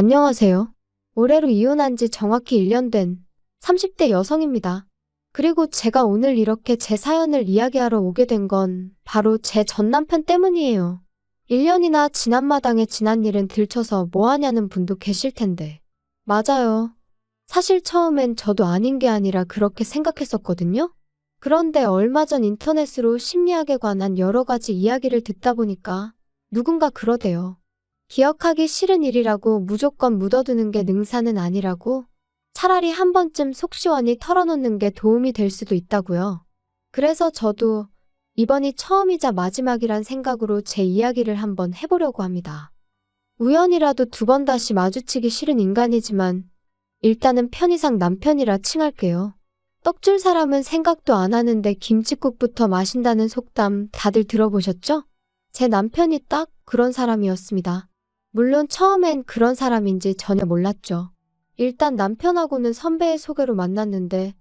안녕하세요. 올해로 이혼한 지 정확히 1년 된 30대 여성입니다. 그리고 제가 오늘 이렇게 제 사연을 이야기하러 오게 된 건 바로 제 전 남편 때문이에요. 1년이나 지난 마당에 지난 일은 들춰서 뭐 하냐는 분도 계실 텐데. 맞아요. 사실 처음엔 저도 아닌 게 아니라 그렇게 생각했었거든요. 그런데 얼마 전 인터넷으로 심리학에 관한 여러 가지 이야기를 듣다 보니까 누군가 그러대요. 기억하기 싫은 일이라고 무조건 묻어두는 게 능사는 아니라고, 차라리 한 번쯤 속 시원히 털어놓는 게 도움이 될 수도 있다고요. 그래서 저도 이번이 처음이자 마지막이란 생각으로 제 이야기를 한번 해보려고 합니다. 우연이라도 두 번 다시 마주치기 싫은 인간이지만 일단은 편의상 남편이라 칭할게요. 떡줄 사람은 생각도 안 하는데 김칫국부터 마신다는 속담 다들 들어보셨죠? 제 남편이 딱 그런 사람이었습니다. 물론 처음엔 그런 사람인지 전혀 몰랐죠. 일단 남편하고는 선배의 소개로 만났는데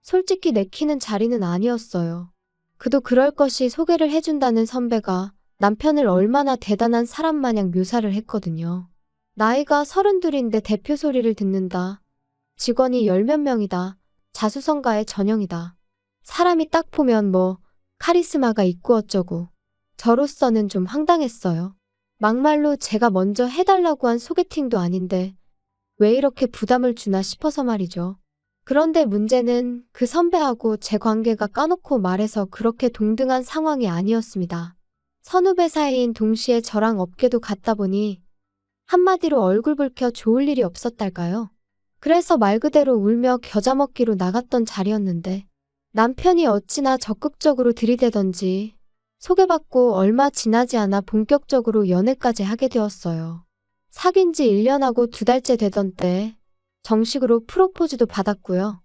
솔직히 내키는 자리는 아니었어요. 그도 그럴 것이 소개를 해준다는 선배가 남편을 얼마나 대단한 사람 마냥 묘사를 했거든요. 나이가 32인데 대표 소리를 듣는다. 직원이 10몇 명이다. 자수성가의 전형이다. 사람이 딱 보면 뭐 카리스마가 있고 어쩌고. 저로서는 좀 황당했어요. 막말로 제가 먼저 해달라고 한 소개팅도 아닌데 왜 이렇게 부담을 주나 싶어서 말이죠. 그런데 문제는 그 선배하고 제 관계가 까놓고 말해서 그렇게 동등한 상황이 아니었습니다. 선후배 사이인 동시에 저랑 업계도 같다 보니 한마디로 얼굴 붉혀 좋을 일이 없었달까요? 그래서 말 그대로 울며 겨자 먹기로 나갔던 자리였는데 남편이 어찌나 적극적으로 들이대던지 소개받고 얼마 지나지 않아 본격적으로 연애까지 하게 되었어요. 사귄 지 1년하고 2달째 되던 때 정식으로 프로포즈도 받았고요.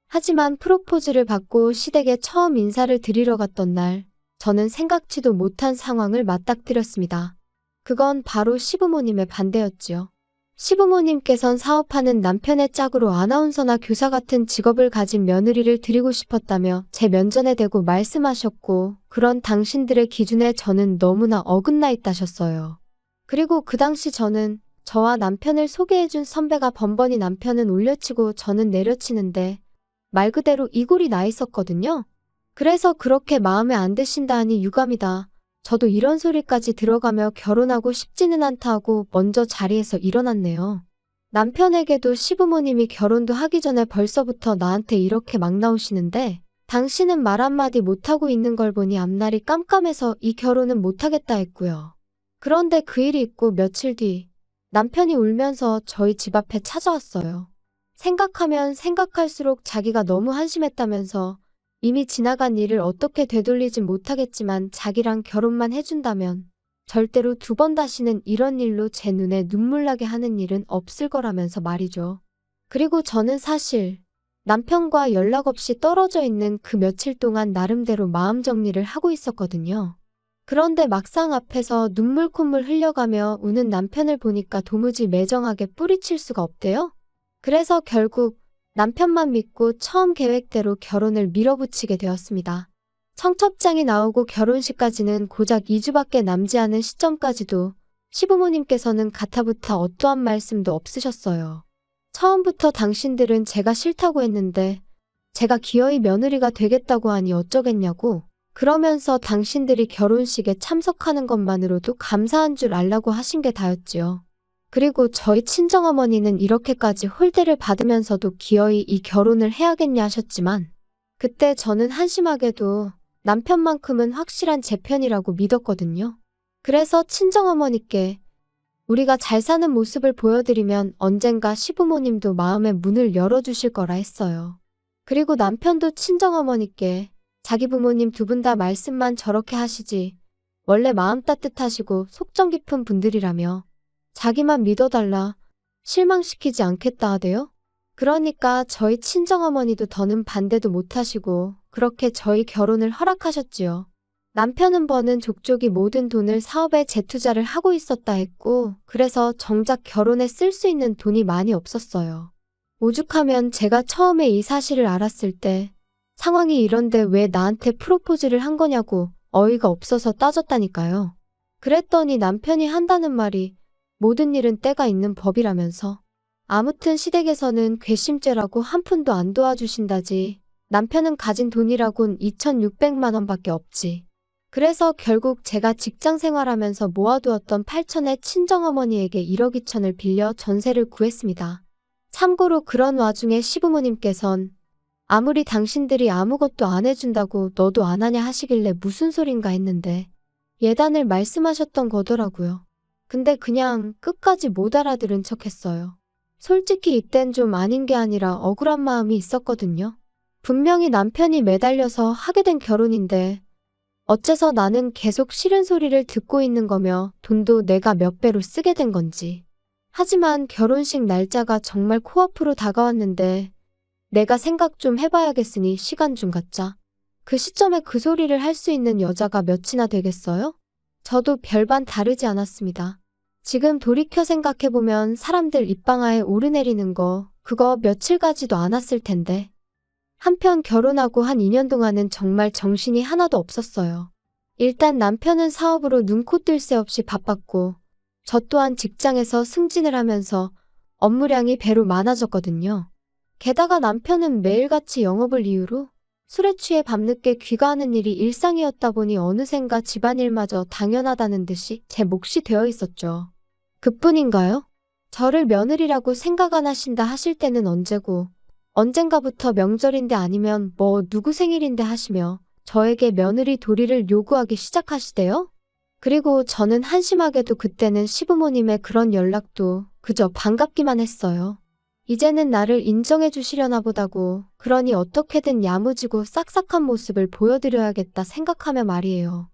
하지만 프로포즈를 받고 시댁에 처음 인사를 드리러 갔던 날 저는 생각지도 못한 상황을 맞닥뜨렸습니다. 그건 바로 시부모님의 반대였지요. 시부모님께선 사업하는 남편의 짝으로 아나운서나 교사 같은 직업을 가진 며느리를 드리고 싶었다며 제 면전에 대고 말씀하셨고, 그런 당신들의 기준에 저는 너무나 어긋나 있다셨어요. 그리고 그 당시 저는 저와 남편을 소개해준 선배가 번번이 남편은 올려치고 저는 내려치는데 말 그대로 이골이 나 있었거든요. 그래서 그렇게 마음에 안 드신다 하니 유감이다. 저도 이런 소리까지 들어가며 결혼하고 싶지는 않다 하고 먼저 자리에서 일어났네요. 남편에게도 시부모님이 결혼도 하기 전에 벌써부터 나한테 이렇게 막 나오시는데 당신은 말 한마디 못하고 있는 걸 보니 앞날이 깜깜해서 이 결혼은 못하겠다 했고요. 그런데 그 일이 있고 며칠 뒤 남편이 울면서 저희 집 앞에 찾아왔어요. 생각하면 생각할수록 자기가 너무 한심했다면서 이미 지나간 일을 어떻게 되돌리진 못하겠지만 자기랑 결혼만 해준다면 절대로 2번 다시는 이런 일로 제 눈에 눈물 나게 하는 일은 없을 거라면서 말이죠. 그리고 저는 사실 남편과 연락 없이 떨어져 있는 그 며칠 동안 나름대로 마음 정리를 하고 있었거든요. 그런데 막상 앞에서 눈물 콧물 흘려가며 우는 남편을 보니까 도무지 매정하게 뿌리칠 수가 없대요. 그래서 결국 남편만 믿고 처음 계획대로 결혼을 밀어붙이게 되었습니다. 청첩장이 나오고 결혼식까지는 고작 2주밖에 남지 않은 시점까지도 시부모님께서는 가타부타 어떠한 말씀도 없으셨어요. 처음부터 당신들은 제가 싫다고 했는데 제가 기어이 며느리가 되겠다고 하니 어쩌겠냐고, 그러면서 당신들이 결혼식에 참석하는 것만으로도 감사한 줄 알라고 하신 게 다였지요. 그리고 저희 친정어머니는 이렇게까지 홀대를 받으면서도 기어이 이 결혼을 해야겠냐 하셨지만 그때 저는 한심하게도 남편만큼은 확실한 제 편이라고 믿었거든요. 그래서 친정어머니께 우리가 잘 사는 모습을 보여드리면 언젠가 시부모님도 마음의 문을 열어주실 거라 했어요. 그리고 남편도 친정어머니께 자기 부모님 2분 다 말씀만 저렇게 하시지 원래 마음 따뜻하시고 속정 깊은 분들이라며 자기만 믿어달라, 실망시키지 않겠다 하대요. 그러니까 저희 친정어머니도 더는 반대도 못하시고 그렇게 저희 결혼을 허락하셨지요. 남편은 버는 족족이 모든 돈을 사업에 재투자를 하고 있었다 했고, 그래서 정작 결혼에 쓸 수 있는 돈이 많이 없었어요. 오죽하면 제가 처음에 이 사실을 알았을 때 상황이 이런데 왜 나한테 프로포즈를 한 거냐고 어이가 없어서 따졌다니까요. 그랬더니 남편이 한다는 말이 모든 일은 때가 있는 법이라면서. 아무튼 시댁에서는 괘씸죄라고 한 푼도 안 도와주신다지. 남편은 가진 돈이라곤 2,600만 원밖에 없지. 그래서 결국 제가 직장 생활하면서 모아두었던 8천에 친정어머니에게 1억 2천을 빌려 전세를 구했습니다. 참고로 그런 와중에 시부모님께선 아무리 당신들이 아무것도 안 해준다고 너도 안 하냐 하시길래 무슨 소린가 했는데 예단을 말씀하셨던 거더라고요. 근데 그냥 끝까지 못 알아들은 척 했어요. 솔직히 이땐 좀 아닌 게 아니라 억울한 마음이 있었거든요. 분명히 남편이 매달려서 하게 된 결혼인데 어째서 나는 계속 싫은 소리를 듣고 있는 거며 돈도 내가 몇 배로 쓰게 된 건지. 하지만 결혼식 날짜가 정말 코앞으로 다가왔는데 내가 생각 좀 해봐야겠으니 시간 좀 갖자. 그 시점에 그 소리를 할 수 있는 여자가 몇이나 되겠어요? 저도 별반 다르지 않았습니다. 지금 돌이켜 생각해보면 사람들 입방아에 오르내리는 거 그거 며칠 가지도 않았을 텐데. 한편 결혼하고 한 2년 동안은 정말 정신이 하나도 없었어요. 일단 남편은 사업으로 눈코 뜰 새 없이 바빴고 저 또한 직장에서 승진을 하면서 업무량이 배로 많아졌거든요. 게다가 남편은 매일같이 영업을 이유로 술에 취해 밤늦게 귀가하는 일이 일상이었다 보니 어느샌가 집안일마저 당연하다는 듯이 제 몫이 되어 있었죠. 그뿐인가요? 저를 며느리라고 생각 안 하신다 하실 때는 언제고 언젠가부터 명절인데 아니면 뭐 누구 생일인데 하시며 저에게 며느리 도리를 요구하기 시작하시대요? 그리고 저는 한심하게도 그때는 시부모님의 그런 연락도 그저 반갑기만 했어요. 이제는 나를 인정해 주시려나 보다고 그러니 어떻게든 야무지고 싹싹한 모습을 보여드려야겠다 생각하며 말이에요.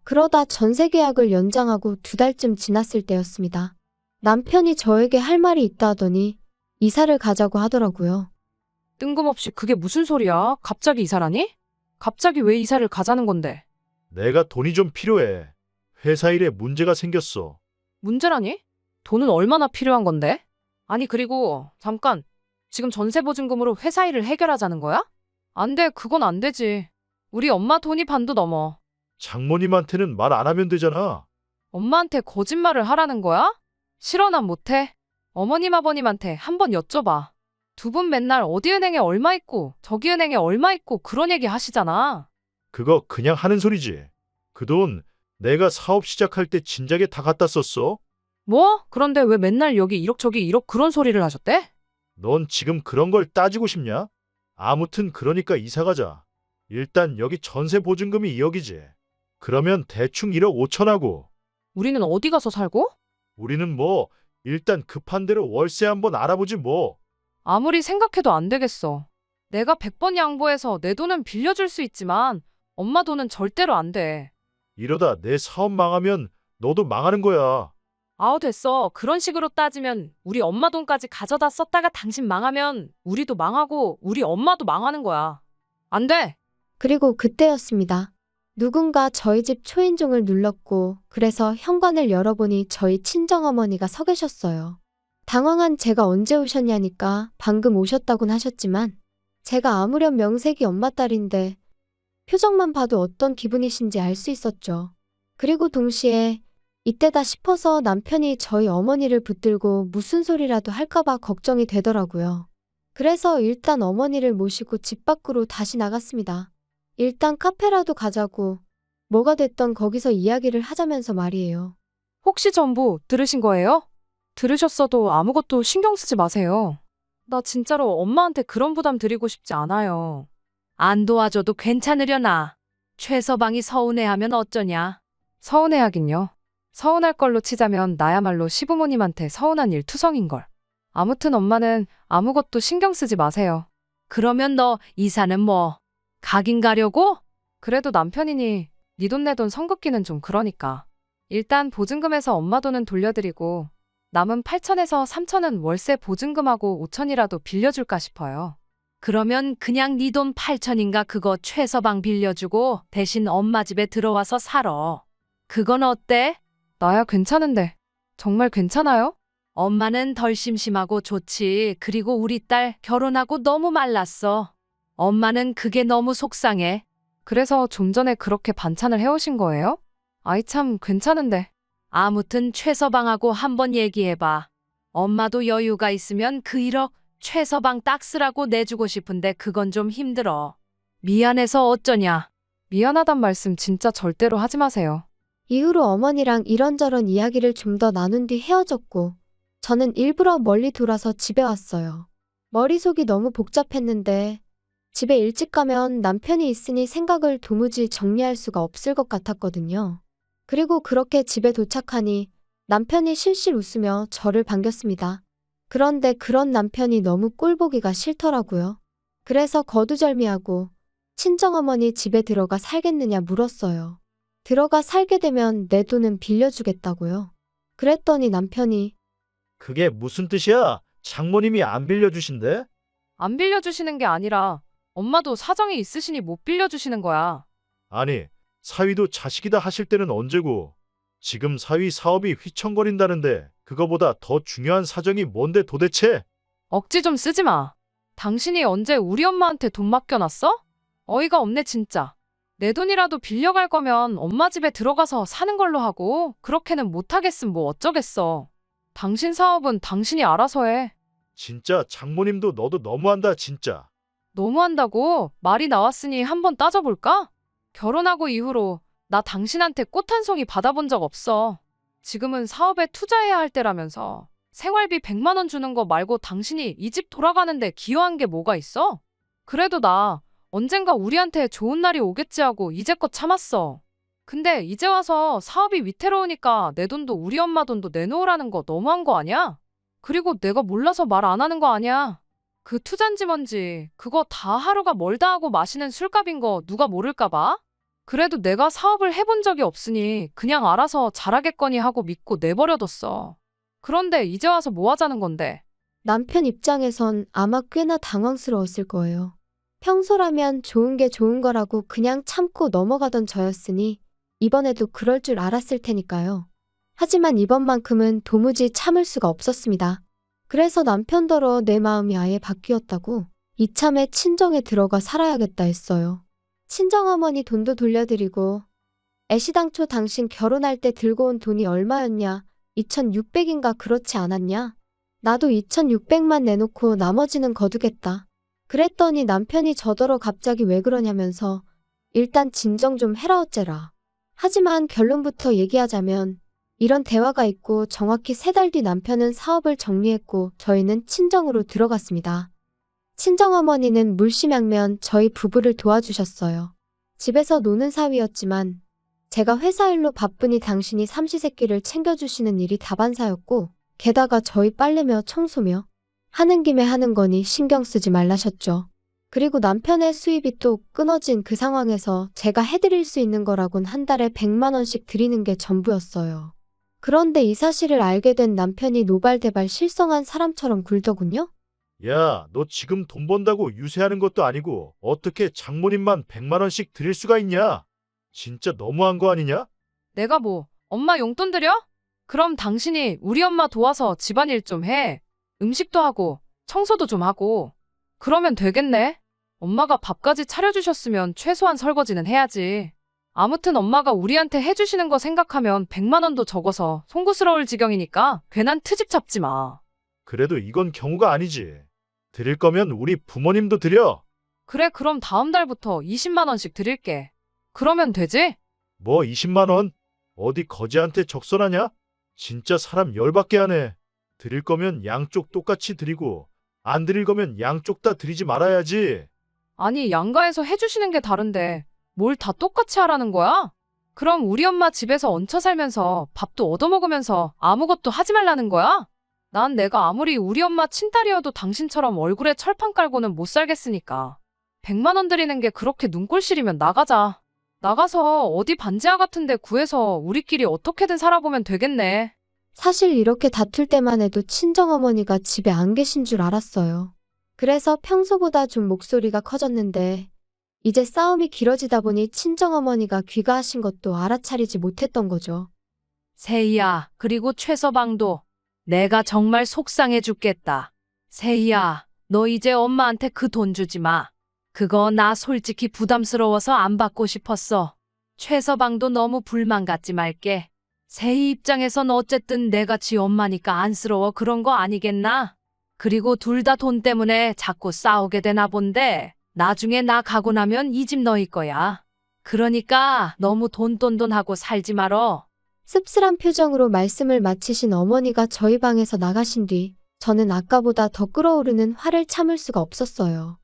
그러다 전세 계약을 연장하고 2달쯤 지났을 때였습니다. 남편이 저에게 할 말이 있다 하더니 이사를 가자고 하더라고요. 뜬금없이 그게 무슨 소리야? 갑자기 이사라니? 갑자기 왜 이사를 가자는 건데? 내가 돈이 좀 필요해. 회사 일에 문제가 생겼어. 문제라니? 돈은 얼마나 필요한 건데? 아니 그리고 잠깐, 지금 전세보증금으로 회사 일을 해결하자는 거야? 안 돼, 그건 안 되지. 우리 엄마 돈이 반도 넘어. 장모님한테는 말 안 하면 되잖아. 엄마한테 거짓말을 하라는 거야? 싫어, 난 못해. 어머님 아버님한테 한번 여쭤봐. 두 분 맨날 어디 은행에 얼마 있고 저기 은행에 얼마 있고 그런 얘기 하시잖아. 그거 그냥 하는 소리지. 그 돈 내가 사업 시작할 때 진작에 다 갖다 썼어. 뭐? 그런데 왜 맨날 여기 1억 저기 1억 그런 소리를 하셨대? 넌 지금 그런 걸 따지고 싶냐? 아무튼 그러니까 이사 가자. 일단 여기 전세 보증금이 2억이지. 그러면 대충 1억 5천하고. 우리는 어디 가서 살고? 우리는 뭐 일단 급한 대로 월세 한번 알아보지 뭐. 아무리 생각해도 안 되겠어. 내가 100번 양보해서 내 돈은 빌려줄 수 있지만 엄마 돈은 절대로 안 돼. 이러다 내 사업 망하면 너도 망하는 거야. 아우 됐어. 그런 식으로 따지면 우리 엄마 돈까지 가져다 썼다가 당신 망하면 우리도 망하고 우리 엄마도 망하는 거야. 안 돼. 그리고 그때였습니다. 누군가 저희 집 초인종을 눌렀고 그래서 현관을 열어보니 저희 친정어머니가 서 계셨어요. 당황한 제가 언제 오셨냐니까 방금 오셨다곤 하셨지만 제가 아무렴 명색이 엄마 딸인데 표정만 봐도 어떤 기분이신지 알 수 있었죠. 그리고 동시에 이때다 싶어서 남편이 저희 어머니를 붙들고 무슨 소리라도 할까봐 걱정이 되더라고요. 그래서 일단 어머니를 모시고 집 밖으로 다시 나갔습니다. 일단 카페라도 가자고 뭐가 됐던 거기서 이야기를 하자면서 말이에요. 혹시 전부 들으신 거예요? 들으셨어도 아무것도 신경 쓰지 마세요. 나 진짜로 엄마한테 그런 부담 드리고 싶지 않아요. 안 도와줘도 괜찮으려나. 최서방이 서운해하면 어쩌냐. 서운해하긴요. 서운할 걸로 치자면 나야말로 시부모님한테 서운한 일 투성인걸. 아무튼 엄마는 아무것도 신경 쓰지 마세요. 그러면 너 이사는 뭐? 가긴 가려고? 그래도 남편이니 네 돈 내 돈 성급기는 좀 그러니까. 일단 보증금에서 엄마 돈은 돌려드리고 남은 8천에서 3천은 월세 보증금하고 5천이라도 빌려줄까 싶어요. 그러면 그냥 네 돈 8천인가 그거 최서방 빌려주고 대신 엄마 집에 들어와서 살아. 그건 어때? 나야 괜찮은데. 정말 괜찮아요? 엄마는 덜 심심하고 좋지. 그리고 우리 딸 결혼하고 너무 말랐어. 엄마는 그게 너무 속상해. 그래서 좀 전에 그렇게 반찬을 해오신 거예요? 아이 참 괜찮은데. 아무튼 최서방하고 한번 얘기해봐. 엄마도 여유가 있으면 그 1억 최서방 딱 쓰라고 내주고 싶은데 그건 좀 힘들어. 미안해서 어쩌냐. 미안하단 말씀 진짜 절대로 하지 마세요. 이후로 어머니랑 이런저런 이야기를 좀 더 나눈 뒤 헤어졌고 저는 일부러 멀리 돌아서 집에 왔어요. 머릿속이 너무 복잡했는데 집에 일찍 가면 남편이 있으니 생각을 도무지 정리할 수가 없을 것 같았거든요. 그리고 그렇게 집에 도착하니 남편이 실실 웃으며 저를 반겼습니다. 그런데 그런 남편이 너무 꼴보기가 싫더라고요. 그래서 거두절미하고 친정어머니 집에 들어가 살겠느냐 물었어요. 들어가 살게 되면 내 돈은 빌려주겠다고요. 그랬더니 남편이 그게 무슨 뜻이야? 장모님이 안 빌려주신대? 안 빌려주시는 게 아니라 엄마도 사정이 있으시니 못 빌려주시는 거야. 아니, 사위도 자식이다 하실 때는 언제고. 지금 사위 사업이 휘청거린다는데 그거보다 더 중요한 사정이 뭔데 도대체? 억지 좀 쓰지 마. 당신이 언제 우리 엄마한테 돈 맡겨놨어? 어이가 없네 진짜. 내 돈이라도 빌려갈 거면 엄마 집에 들어가서 사는 걸로 하고 그렇게는 못하겠음 뭐 어쩌겠어. 당신 사업은 당신이 알아서 해. 진짜 장모님도 너도 너무한다 진짜. 너무한다고? 말이 나왔으니 한번 따져볼까? 결혼하고 이후로 나 당신한테 꽃 한 송이 받아본 적 없어. 지금은 사업에 투자해야 할 때라면서 생활비 100만 원 주는 거 말고 당신이 이 집 돌아가는데 기여한 게 뭐가 있어? 그래도 나 언젠가 우리한테 좋은 날이 오겠지 하고 이제껏 참았어. 근데 이제 와서 사업이 위태로우니까 내 돈도 우리 엄마 돈도 내놓으라는 거 너무한 거 아니야? 그리고 내가 몰라서 말 안 하는 거 아니야? 그 투잔지 뭔지 그거 다 하루가 멀다 하고 마시는 술값인 거 누가 모를까 봐? 그래도 내가 사업을 해본 적이 없으니 그냥 알아서 잘하겠거니 하고 믿고 내버려뒀어. 그런데 이제 와서 뭐 하자는 건데? 남편 입장에선 아마 꽤나 당황스러웠을 거예요. 평소라면 좋은 게 좋은 거라고 그냥 참고 넘어가던 저였으니 이번에도 그럴 줄 알았을 테니까요. 하지만 이번만큼은 도무지 참을 수가 없었습니다. 그래서 남편더러 내 마음이 아예 바뀌었다고 이참에 친정에 들어가 살아야겠다 했어요. 친정어머니 돈도 돌려드리고 애시당초 당신 결혼할 때 들고 온 돈이 얼마였냐? 2,600인가 그렇지 않았냐? 나도 2,600만 내놓고 나머지는 거두겠다. 그랬더니 남편이 저더러 갑자기 왜 그러냐면서 일단 진정 좀 해라 어째라. 하지만 결론부터 얘기하자면 이런 대화가 있고 정확히 3달 뒤 남편은 사업을 정리했고 저희는 친정으로 들어갔습니다. 친정어머니는 물심양면 저희 부부를 도와주셨어요. 집에서 노는 사위였지만 제가 회사 일로 바쁘니 당신이 삼시세끼를 챙겨주시는 일이 다반사였고 게다가 저희 빨래며 청소며 하는 김에 하는 거니 신경 쓰지 말라셨죠. 그리고 남편의 수입이 또 끊어진 그 상황에서 제가 해드릴 수 있는 거라곤 한 달에 100만 원씩 드리는 게 전부였어요. 그런데 이 사실을 알게 된 남편이 노발대발 실성한 사람처럼 굴더군요. 야, 너 지금 돈 번다고 유세하는 것도 아니고 어떻게 장모님만 100만 원씩 드릴 수가 있냐? 진짜 너무한 거 아니냐? 내가 뭐 엄마 용돈 드려? 그럼 당신이 우리 엄마 도와서 집안일 좀 해. 음식도 하고 청소도 좀 하고. 그러면 되겠네. 엄마가 밥까지 차려주셨으면 최소한 설거지는 해야지. 아무튼 엄마가 우리한테 해주시는 거 생각하면 100만 원도 적어서 송구스러울 지경이니까 괜한 트집 잡지 마. 그래도 이건 경우가 아니지. 드릴 거면 우리 부모님도 드려. 그래 그럼 다음 달부터 20만 원씩 드릴게. 그러면 되지? 뭐 20만 원? 어디 거지한테 적선하냐? 진짜 사람 열받게 하네. 드릴 거면 양쪽 똑같이 드리고 안 드릴 거면 양쪽 다 드리지 말아야지. 아니 양가에서 해주시는 게 다른데 뭘 다 똑같이 하라는 거야? 그럼 우리 엄마 집에서 얹혀 살면서 밥도 얻어먹으면서 아무것도 하지 말라는 거야? 난 내가 아무리 우리 엄마 친딸이어도 당신처럼 얼굴에 철판 깔고는 못 살겠으니까. 100만 원 드리는 게 그렇게 눈꼴 시리면 나가자. 나가서 어디 반지하 같은 데 구해서 우리끼리 어떻게든 살아보면 되겠네. 사실 이렇게 다툴 때만 해도 친정어머니가 집에 안 계신 줄 알았어요. 그래서 평소보다 좀 목소리가 커졌는데 이제 싸움이 길어지다 보니 친정어머니가 귀가하신 것도 알아차리지 못했던 거죠. 세희야, 그리고 최서방도 내가 정말 속상해 죽겠다. 세희야, 너 이제 엄마한테 그 돈 주지 마. 그거 나 솔직히 부담스러워서 안 받고 싶었어. 최서방도 너무 불만 갖지 말게. 세희 입장에선 어쨌든 내가 지 엄마니까 안쓰러워 그런 거 아니겠나? 그리고 둘 다 돈 때문에 자꾸 싸우게 되나 본데 나중에 나 가고 나면 이 집 너희 거야. 그러니까 너무 돈돈돈하고 살지 말어. 씁쓸한 표정으로 말씀을 마치신 어머니가 저희 방에서 나가신 뒤 저는 아까보다 더 끓어오르는 화를 참을 수가 없었어요.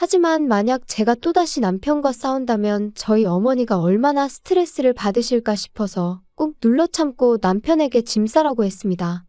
하지만 만약 제가 또다시 남편과 싸운다면 저희 어머니가 얼마나 스트레스를 받으실까 싶어서 꾹 눌러 참고 남편에게 짐 싸라고 했습니다.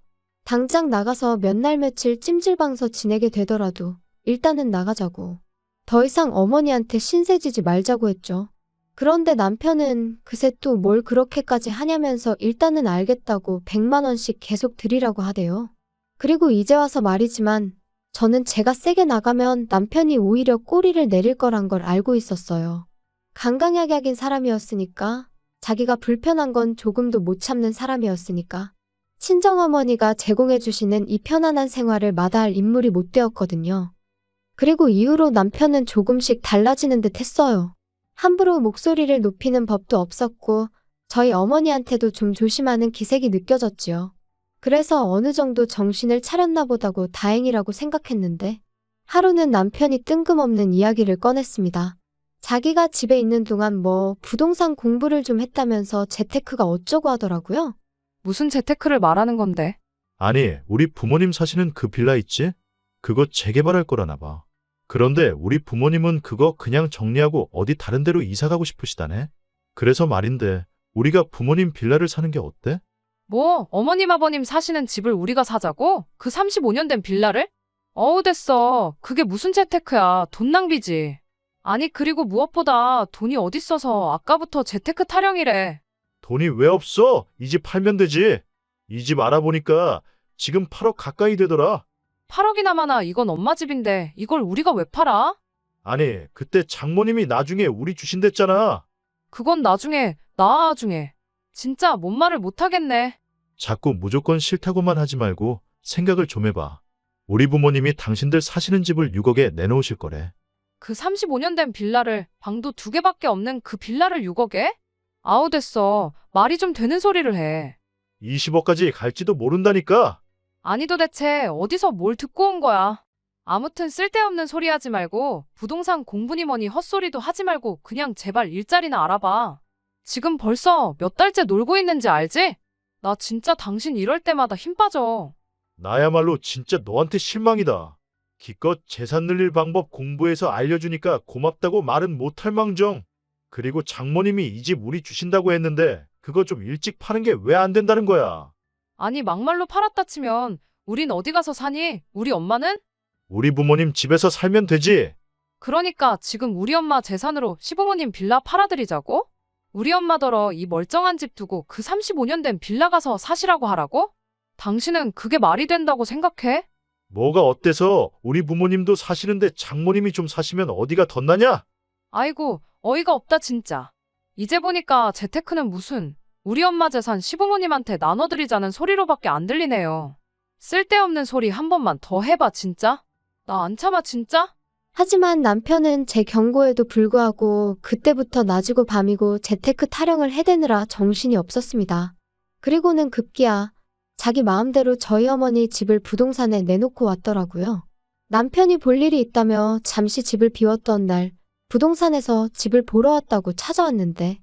당장 나가서 몇 날 며칠 찜질방서 지내게 되더라도 일단은 나가자고. 더 이상 어머니한테 신세지지 말자고 했죠. 그런데 남편은 그새 또 뭘 그렇게까지 하냐면서 일단은 알겠다고 100만 원씩 계속 드리라고 하대요. 그리고 이제 와서 말이지만 저는 제가 세게 나가면 남편이 오히려 꼬리를 내릴 거란 걸 알고 있었어요. 강강약약인 사람이었으니까, 자기가 불편한 건 조금도 못 참는 사람이었으니까, 친정어머니가 제공해주시는 이 편안한 생활을 마다할 인물이 못 되었거든요. 그리고 이후로 남편은 조금씩 달라지는 듯 했어요. 함부로 목소리를 높이는 법도 없었고 저희 어머니한테도 좀 조심하는 기색이 느껴졌지요. 그래서 어느 정도 정신을 차렸나 보다고 다행이라고 생각했는데 하루는 남편이 뜬금없는 이야기를 꺼냈습니다. 자기가 집에 있는 동안 뭐 부동산 공부를 좀 했다면서 재테크가 어쩌고 하더라고요. 무슨 재테크를 말하는 건데? 아니, 우리 부모님 사시는 그 빌라 있지? 그거 재개발할 거라나 봐. 그런데 우리 부모님은 그거 그냥 정리하고 어디 다른 데로 이사 가고 싶으시다네. 그래서 말인데 우리가 부모님 빌라를 사는 게 어때? 뭐 어머님 아버님 사시는 집을 우리가 사자고? 그 35년 된 빌라를? 어우 됐어. 그게 무슨 재테크야. 돈 낭비지. 아니 그리고 무엇보다 돈이 어딨어서 아까부터 재테크 타령이래. 돈이 왜 없어? 이 집 팔면 되지. 이 집 알아보니까 지금 8억 가까이 되더라. 8억이나 많아. 이건 엄마 집인데 이걸 우리가 왜 팔아? 아니, 그때 장모님이 나중에 우리 주신댔잖아. 그건 나중에. 진짜 뭔 말을 못하겠네. 자꾸 무조건 싫다고만 하지 말고 생각을 좀 해봐. 우리 부모님이 당신들 사시는 집을 6억에 내놓으실 거래. 그 35년 된 빌라를 방도 2개밖에 없는 그 빌라를 6억에? 아우 됐어. 말이 좀 되는 소리를 해. 20억까지 갈지도 모른다니까. 아니 도대체 어디서 뭘 듣고 온 거야. 아무튼 쓸데없는 소리 하지 말고 부동산 공부니 뭐니 헛소리도 하지 말고 그냥 제발 일자리나 알아봐. 지금 벌써 몇 달째 놀고 있는지 알지? 나 진짜 당신 이럴 때마다 힘 빠져. 나야말로 진짜 너한테 실망이다. 기껏 재산 늘릴 방법 공부해서 알려주니까 고맙다고 말은 못할 망정. 그리고 장모님이 이 집 우리 주신다고 했는데 그거 좀 일찍 파는 게 왜 안 된다는 거야. 아니 막말로 팔았다 치면 우린 어디 가서 사니? 우리 엄마는? 우리 부모님 집에서 살면 되지. 그러니까 지금 우리 엄마 재산으로 시부모님 빌라 팔아드리자고? 우리 엄마더러 이 멀쩡한 집 두고 그 35년 된 빌라 가서 사시라고 하라고? 당신은 그게 말이 된다고 생각해? 뭐가 어때서 우리 부모님도 사시는데 장모님이 좀 사시면 어디가 덧나냐? 아이고 어이가 없다 진짜. 이제 보니까 재테크는 무슨 우리 엄마 재산 시부모님한테 나눠드리자는 소리로밖에 안 들리네요. 쓸데없는 소리 한 번만 더 해봐 진짜. 나 안 참아 진짜. 하지만 남편은 제 경고에도 불구하고 그때부터 낮이고 밤이고 재테크 타령을 해대느라 정신이 없었습니다. 그리고는 급기야 자기 마음대로 저희 어머니 집을 부동산에 내놓고 왔더라고요. 남편이 볼 일이 있다며 잠시 집을 비웠던 날 부동산에서 집을 보러 왔다고 찾아왔는데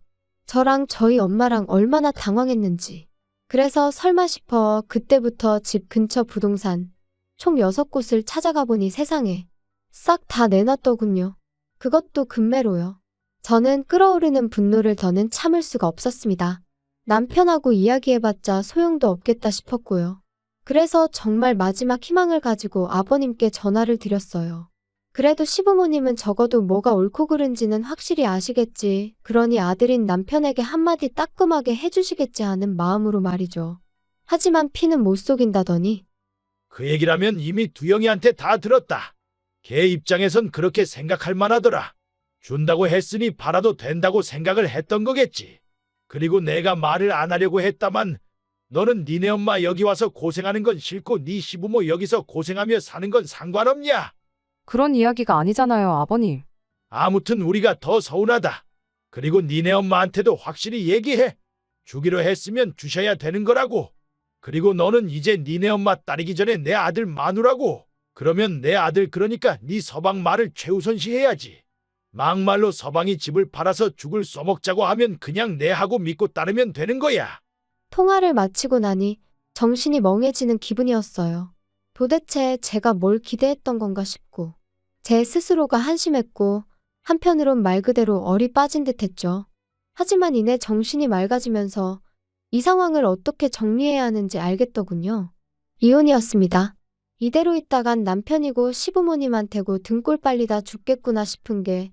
저랑 저희 엄마랑 얼마나 당황했는지. 그래서 설마 싶어 그때부터 집 근처 부동산 총 6곳을 찾아가 보니 세상에 싹 다 내놨더군요. 그것도 금매로요. 저는 끓어오르는 분노를 더는 참을 수가 없었습니다. 남편하고 이야기해봤자 소용도 없겠다 싶었고요. 그래서 정말 마지막 희망을 가지고 아버님께 전화를 드렸어요. 그래도 시부모님은 적어도 뭐가 옳고 그른지는 확실히 아시겠지. 그러니 아들인 남편에게 한마디 따끔하게 해주시겠지 하는 마음으로 말이죠. 하지만 피는 못 속인다더니 그 얘기라면 이미 두영이한테 다 들었다. 걔 입장에선 그렇게 생각할 만하더라. 준다고 했으니 팔아도 된다고 생각을 했던 거겠지. 그리고 내가 말을 안 하려고 했다만 너는 니네 엄마 여기 와서 고생하는 건 싫고 네 시부모 여기서 고생하며 사는 건 상관없냐? 그런 이야기가 아니잖아요 아버님. 아무튼 우리가 더 서운하다. 그리고 니네 엄마한테도 확실히 얘기해. 주기로 했으면 주셔야 되는 거라고. 그리고 너는 이제 니네 엄마 따르기 전에 내 아들 마누라고. 그러면 내 아들 그러니까 네 서방 말을 최우선시해야지. 막말로 서방이 집을 팔아서 죽을 써먹자고 하면 그냥 내하고 믿고 따르면 되는 거야. 통화를 마치고 나니 정신이 멍해지는 기분이었어요. 도대체 제가 뭘 기대했던 건가 싶고 제 스스로가 한심했고 한편으론 말 그대로 얼이 빠진 듯했죠. 하지만 이내 정신이 맑아지면서 이 상황을 어떻게 정리해야 하는지 알겠더군요. 이혼이었습니다. 이대로 있다간 남편이고 시부모님한테고 등골 빨리다 죽겠구나 싶은 게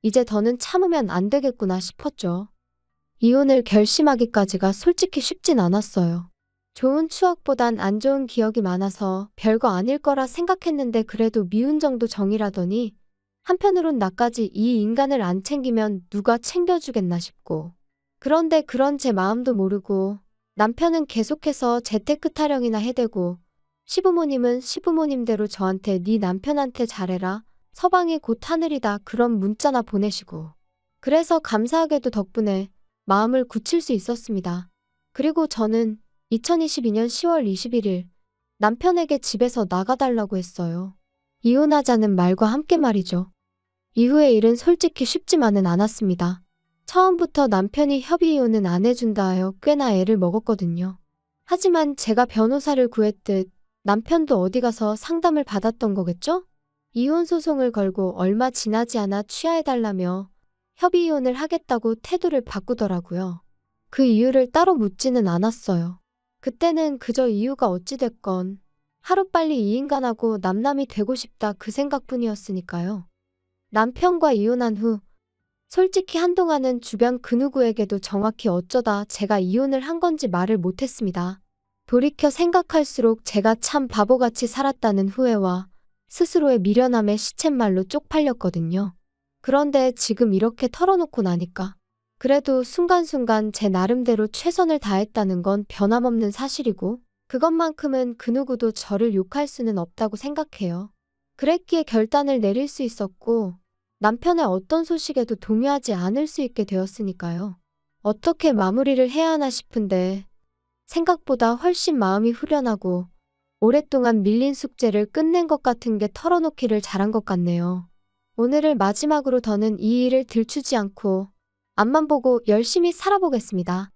이제 더는 참으면 안 되겠구나 싶었죠. 이혼을 결심하기까지가 솔직히 쉽진 않았어요. 좋은 추억보단 안 좋은 기억이 많아서 별거 아닐 거라 생각했는데 그래도 미운 정도 정이라더니 한편으론 나까지 이 인간을 안 챙기면 누가 챙겨주겠나 싶고 그런데 그런 제 마음도 모르고 남편은 계속해서 재테크 타령이나 해대고 시부모님은 시부모님대로 저한테 네 남편한테 잘해라 서방이 곧 하늘이다 그런 문자나 보내시고 그래서 감사하게도 덕분에 마음을 굳힐 수 있었습니다. 그리고 저는 2022년 10월 21일 남편에게 집에서 나가달라고 했어요. 이혼하자는 말과 함께 말이죠. 이후의 일은 솔직히 쉽지만은 않았습니다. 처음부터 남편이 협의 이혼은 안 해준다 하여 꽤나 애를 먹었거든요. 하지만 제가 변호사를 구했듯 남편도 어디 가서 상담을 받았던 거겠죠? 이혼 소송을 걸고 얼마 지나지 않아 취하해달라며 협의 이혼을 하겠다고 태도를 바꾸더라고요. 그 이유를 따로 묻지는 않았어요. 그때는 그저 이유가 어찌됐건 하루빨리 이 인간하고 남남이 되고 싶다 그 생각뿐이었으니까요. 남편과 이혼한 후 솔직히 한동안은 주변 그 누구에게도 정확히 어쩌다 제가 이혼을 한 건지 말을 못했습니다. 돌이켜 생각할수록 제가 참 바보같이 살았다는 후회와 스스로의 미련함에 시쳇말로 쪽팔렸거든요. 그런데 지금 이렇게 털어놓고 나니까 그래도 순간순간 제 나름대로 최선을 다했다는 건 변함없는 사실이고 그것만큼은 그 누구도 저를 욕할 수는 없다고 생각해요. 그랬기에 결단을 내릴 수 있었고 남편의 어떤 소식에도 동요하지 않을 수 있게 되었으니까요. 어떻게 마무리를 해야 하나 싶은데 생각보다 훨씬 마음이 후련하고 오랫동안 밀린 숙제를 끝낸 것 같은 게 털어놓기를 잘한 것 같네요. 오늘을 마지막으로 더는 이 일을 들추지 않고 앞만 보고 열심히 살아보겠습니다.